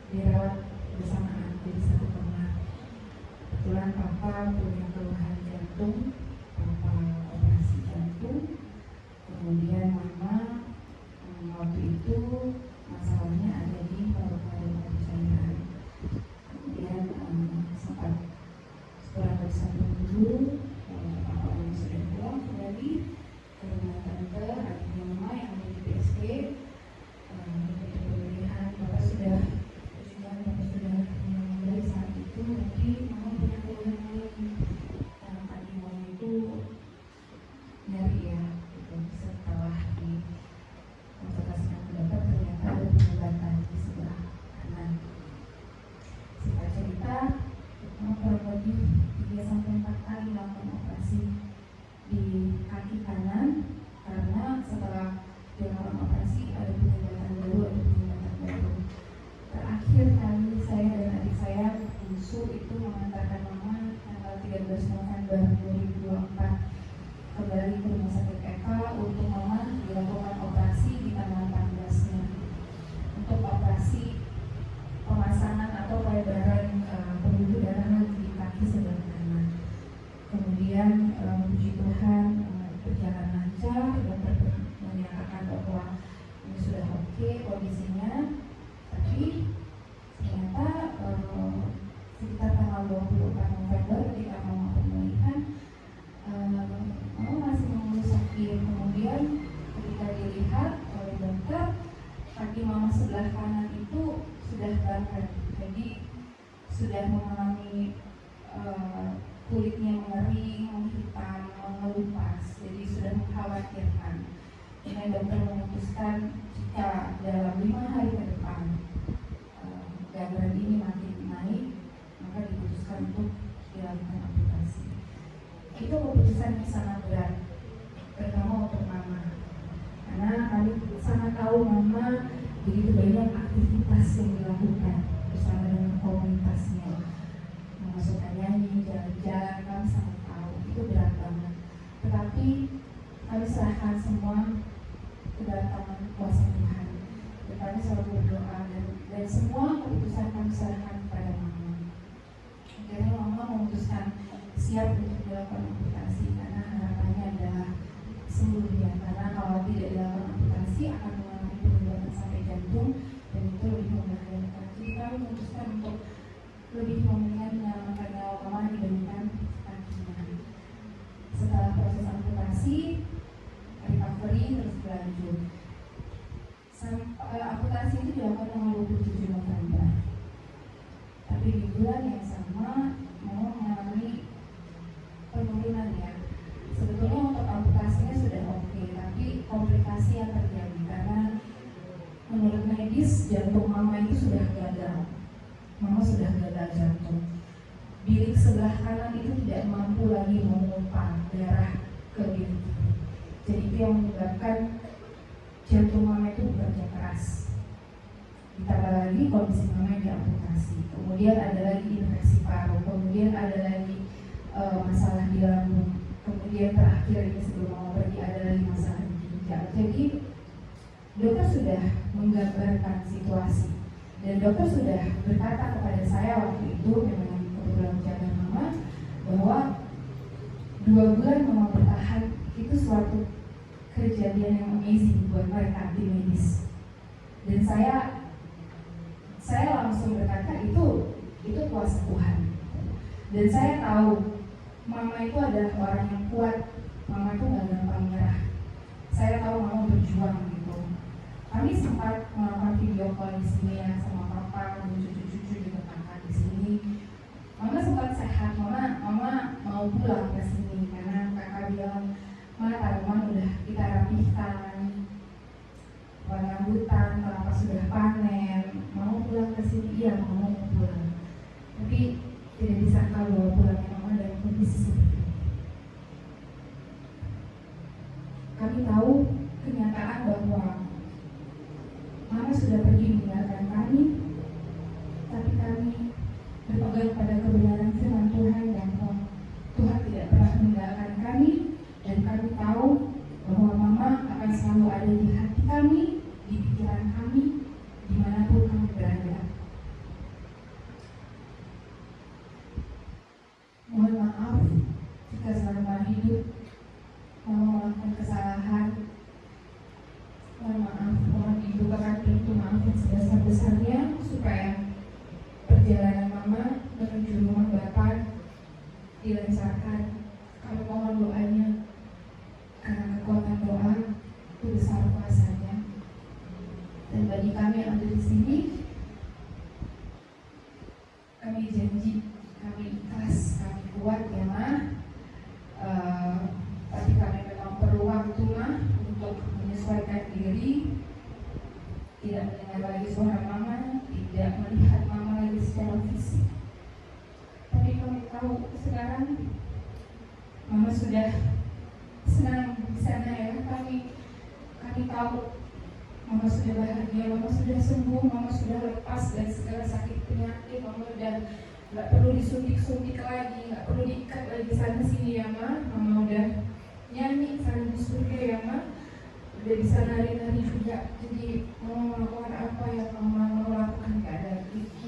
dirawat bersamaan jadi satu kamar. Kebetulan papa punya keluhan jantung, papa operasi jantung. Kemudian mama waktu itu masalahnya ada di paru-paru cairan. Kemudian sempat kurang dari 1 minggu papa sudah pulang kembali ke rumah tante adiknya mama yang ada di PSK. Begitu pemilihan bapak sudah dari saat itu, tapi mama punya keluhan lain. Tadi mama itu nyari ya, gitu. Setelah di konsultasikan ke dokter ternyata ada penyebatan di sebelah kanan. Singkat cerita, mama kurang lebih 3-4 kali melakukan operasi di kaki kanan karena setelah dilakukan operasi ada penyebatan baru. Terakhir kali saya dan adik saya bungsu itu mengantarkan mama tanggal 13 November 2024 kembali ke rumah sakit Eka untuk mama dilakukan operasi di tanggal 14-nya untuk operasi pemasangan atau pelebaran pembuluh darah lagi di kaki sebelah kanan. Kemudian puji Tuhan berjalan lancar, dokter menyatakan bahwa ini sudah oke kondisinya. Tapi ternyata sekitar tanggal 24 November ketika mama pemulihan, mama masih mengeluh sakit. Kemudian ketika dilihat oleh dokter, kaki mama sebelah kanan itu sudah bangker, jadi sudah mengalami kulitnya mengering, menghitam, mengelupas, jadi sudah mengkhawatirkan. Kemudian dokter memutuskan jika dalam 5 hari ke depan gangguan ini makin naik, maka diputuskan untuk dilakukan amputasi. Itu keputusan yang sangat berat, terutama untuk mama, karena kami sangat tahu mama begitu banyak aktivitas yang dilakukan bersama dengan komunitasnya. Mama suka nyanyi, jalan-jalan, kami sangat tahu itu berat banget. Tetapi kami serahkan semua ke dalam tangan kuasa Tuhan. Dan kami selalu berdoa dan semua keputusan kami serahkan kepada mama. Akhirnya mama memutuskan siap untuk dilakukan amputasi karena harapannya adalah sembuh ya. Karena kalau tidak dilakukan amputasi akan mengalami penyebatan sampai jantung dan itu lebih membahayakan. Jadi kami memutuskan untuk lebih menyelamatkan nyawa mama dibandingkan kakinya. Setelah proses amputasi, recovery terus berlanjut. Amputasi itu dilakukan tanggal 27 November. Tapi di bulan yang sama mau mengalami penurunan ya. Sebetulnya untuk amputasinya sudah oke, tapi komplikasi yang terjadi karena menurut medis jantung mama itu sudah gagal. Mama sudah gagal jantung. Bilik sebelah kanan itu tidak mampu lagi memompa darah ke bilik. Jadi itu yang menyebabkan jantung mama itu bekerja keras. Ditambah lagi kondisi mama yang diamputasi. Kemudian ada lagi infeksi paru. Kemudian ada lagi masalah di lambung. Kemudian terakhir ini sebelum mama pergi ada lagi masalah di ginjal. Jadi dokter sudah menggambarkan situasi. Dan dokter sudah berkata kepada saya waktu itu, memang kebetulan menjaga mama, bahwa 2 bulan mama bertahan itu suatu kejadian yang amazing buat mereka di medis. Dan saya langsung berkata itu kuasa Tuhan. Dan saya tahu mama itu adalah orang yang kuat. Mama itu gak gampang menyerah. Saya tahu mama berjuang gitu. Kami sempat melakukan video call di sini ya sama papa dan cucu-cucu juga kakak di sini. Mama sempat sehat, mama mau pulang ke sini karena kakak bilang, "Ma, tanaman udah kita rapihkan, rambutan, kelapa sudah panen, mau pulang ke sini." Iya, mama mau pulang. Tapi tidak disangka bahwa pulangnya mama dalam kondisi seperti itu. Kami tahu kenyataan bahwa mama sudah pergi meninggalkan kami, tapi kami berpegang pada kebenaran firman Tuhan bahwa Tuhan tidak pernah meninggalkan kami, dan kami tahu bahwa mama akan selalu ada di hati kami, di pikiran kami, dimanapun kami berada. Mama sudah senang di sana ya. Kami tahu Mama sudah bahagia, Mama sudah sembuh, Mama sudah lepas dari segala sakit penyakit. Mama udah nggak perlu disuntik-suntik lagi, nggak perlu diikat lagi sana sini ya Ma. Mama udah nyanyi sana di surga ya Ma, udah bisa nari-nari juga. Jadi mau melakukan apa yang Mama mau lakukan, nggak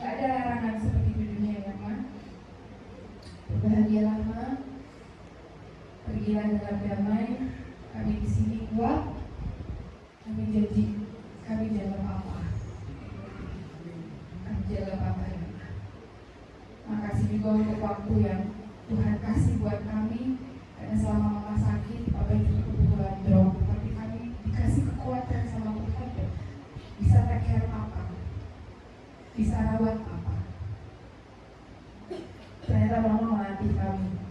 ada larangan seperti di dunia ya Ma. Berbahagialah Ma, pergilah dalam damai. Kami di sini kuat, kami janji kami jaga Papa, kami jaga Papa ya Ma. Makasih juga untuk waktu yang Tuhan kasih buat kami, karena selama Mama sakit, Papa juga kebetulan drop, tapi kami dikasih kekuatan sama Tuhan bisa take care Papa, bisa rawat Papa. Ternyata Mama melatih kami.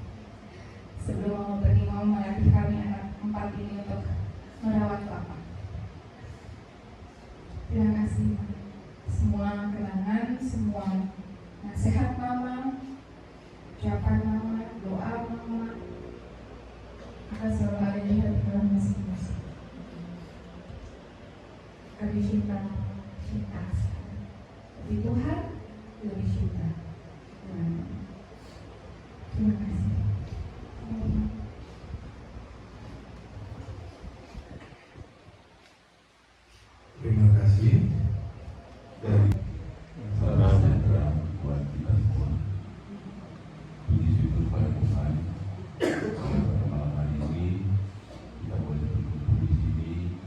Sebelum Mama pergi, Mama melatih kami anak 4 ini untuk merawat Papa. Terima kasih semua kenangan, semua nasihat Mama, ucapan Mama, doa Mama akan selalu ada di hati kami masing-masing. Kami cinta tapi Tuhan lebih cinta. Terima kasih. Terima kasih dari salam sejahtera buat kita semua. Puji syukur pada Tuhan. Pada malam hari ini kita boleh berkumpul di sini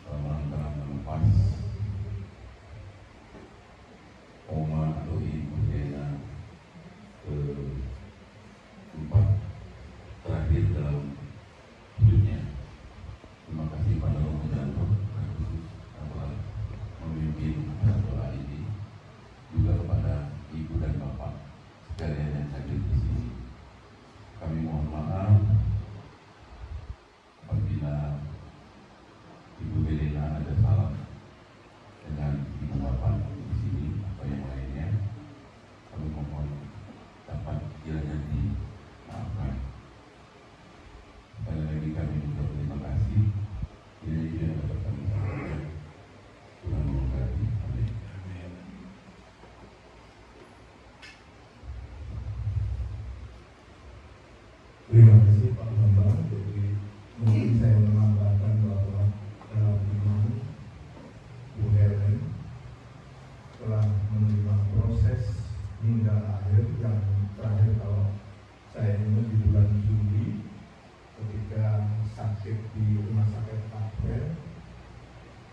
dalam melepas Oma atau Ibu Jena keempat terakhir dalam hidupnya. Terima kasih pada Romo Janto memimpin doa ini, juga kepada ibu dan bapak sekalian yang hadir di sini. Kami mohon maaf apabila Ibu Belena ada salah dengan ibu bapak di sini atau yang lainnya. Kami mohon dapat kiranya dimaafkan. Sekali lagi kami ucap terima kasih. Ini yang dapat kami sampaikan. Tuhan memberkati. Amin. Terima kasih Pak Bambang. Jadi mungkin saya menambahkan bahwa dalam iman Bu Helen telah menerima proses hingga akhir. Yang terakhir kalau saya ingat di bulan Juli ketika sakit di rumah sakit Apel,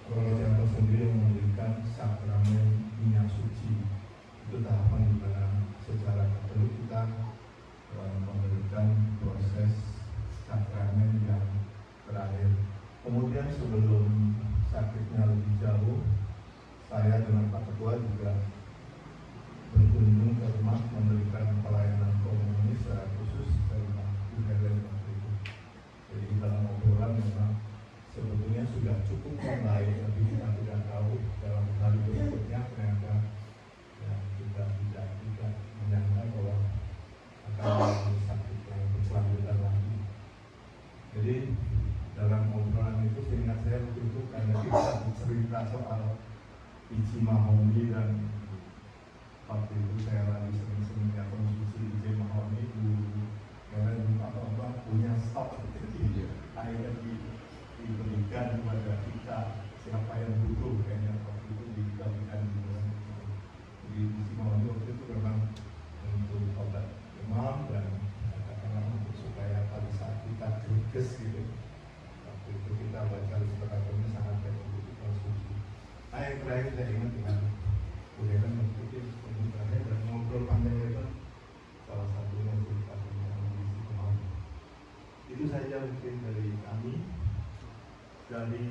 Romo Janto sendiri memberikan sakramen minyak suci. Itu tahapan di mana secara Katolik kita memberikan proses sakramen yang terakhir. Kemudian sebelum sakitnya lebih jauh, saya dengan Pak Ketua juga berkunjung ke rumah memberikan pelayanan komunal secara khusus ke rumah Bu Helen waktu itu. Jadi dalam obrolan memang sebetulnya sudah cukup membaik, tapi kita tidak tahu dalam hari berikutnya ternyata ya, kita tidak menyangka bahwa akan mengalami sakit yang berkelanjutan lagi. Jadi dalam obrolan itu seingat saya waktu itu karena kita cerita soal biji mahoni, dan waktu itu saya lagi sering-seringnya konsumsi biji mahoni. Karena Bapak punya stok, jadi akhirnya diberikan kepada kita siapa yang butuh, kayaknya waktu itu dibagikan di bulan itu. Jadi biji mahoni waktu itu memang untuk obat demam dan katakanlah untuk supaya pada saat kita greges gitu, waktu itu kita baca literaturnya sangat baik untuk dikonsumsi. Nah yang terakhir saya ingat dengan Bu Helen waktu itu pembukaannya dan ngobrol panjang lebar, salah satunya cerita tentang kondisi kemauan. Itu saja mungkin dari kami, dari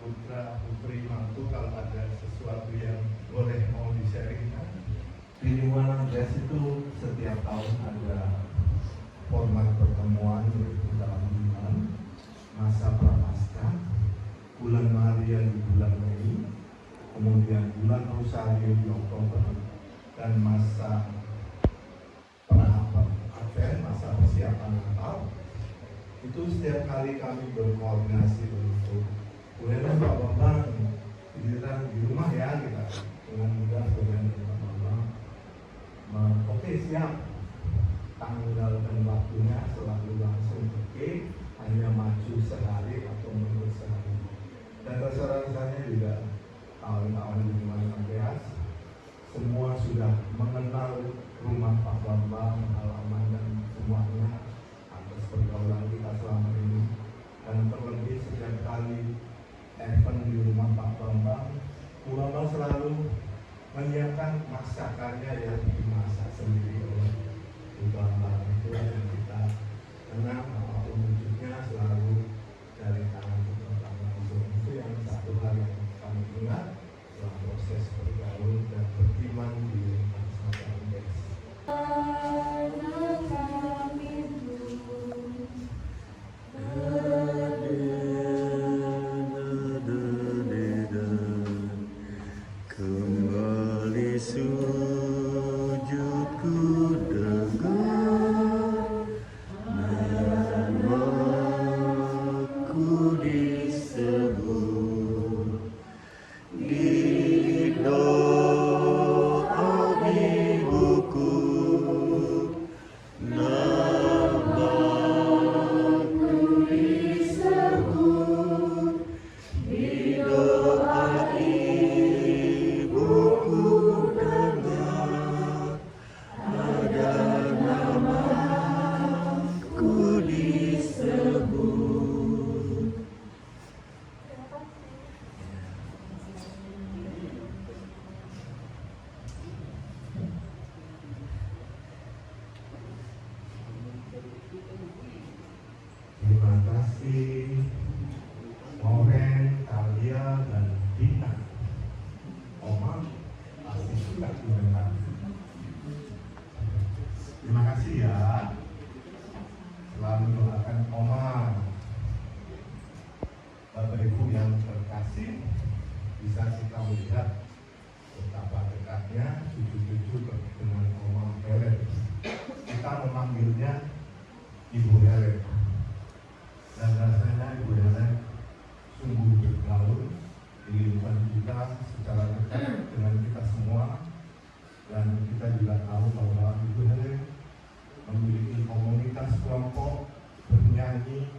putra putri mantu. Kalau ada sesuatu yang boleh mau di-sharingkan. Di Limuanan Res itu setiap tahun ada format pertemuan yaitu dalam iman, masa prapaskah, bulan Maria di bulan Mei, kemudian bulan Rosario di Oktober, dan masa event, masa persiapan Natal, itu setiap kali kami berkoordinasi untuk bolehlah Pak Bambang giliran di rumah ya, kita dengan mudah dengan Pak Bambang oke siap, tanggal dan waktunya selalu langsung oke, hanya maju sehari atau mundur sehari. Dan rasa-rasanya juga kawan-kawan di Lingkungan Andreas semua sudah mengenal rumah Pak Bambang, halaman dan semuanya atas pergaulan kita selama ini. Dan terlebih setiap kali event di rumah Pak Bambang, Bu Bambang selalu menyiapkan masakannya yang dimasak sendiri oleh Bu Bambang. Itu yang kita kenal, apapun wujudnya selalu dari tangan Bu Bambang langsung. Itu yang satu hal yang kami ingat dalam proses bergaul dan beriman di masa Andreas. Kembali sujudku dengar namaku disebut di doa ibuku, namaku disebut di doa ibuku, dengar ada namaku disebut. Terima kasih Moren, Talia, dan Dina. Oma pasti suka mendengar. Terima kasih ya. Selalu doakan Oma. Bapak Ibu yang terkasih, bisa kita melihat betapa dekatnya cucu-cucu dengan Oma Helen. Kita memanggilnya Ibu Helen. Dan rasanya Ibu Helen sungguh bergaul di lingkungan kita secara dekat dengan kita semua. Dan kita juga tahu bahwa Ibu Helen memiliki komunitas kelompok bernyanyi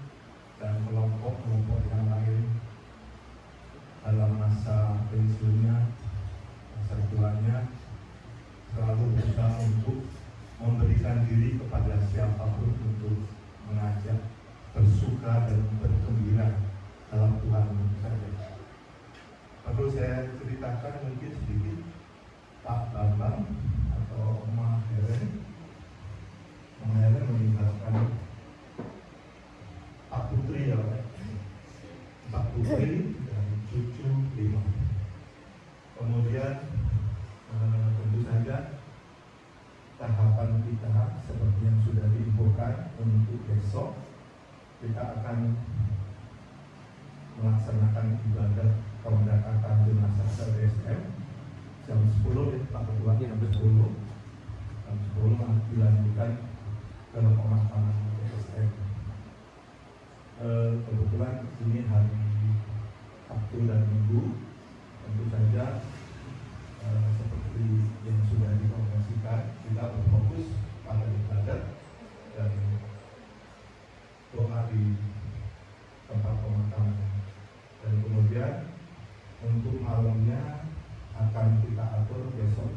dan kelompok-kelompok yang lain dalam masa pensiunnya, masa tuanya, selalu berusaha untuk memberikan diri kepada siapapun untuk mengajak bersuka dan bergembira dalam Tuhan saja. Perlu saya ceritakan mungkin sedikit Pak Bambang atau Oma Helen. Oma Helen meninggalkan Pak Putri ya, Pak Putri dan cucu 5. Kemudian tentu saja tahapan kita seperti yang sudah diinfokan untuk besok, kita akan melaksanakan ibadah pemberangkatan jenazah LSM jam 10 ya Pak Ketua, jam 10 dilanjutkan ke pemakaman LSM. Kebetulan ini hari Sabtu dan Minggu, tentu saja seperti yang sudah dikonversikan, kita berfokus pada ibadat dan doa di tempat pemakaman. Dan kemudian untuk malamnya akan kita atur besok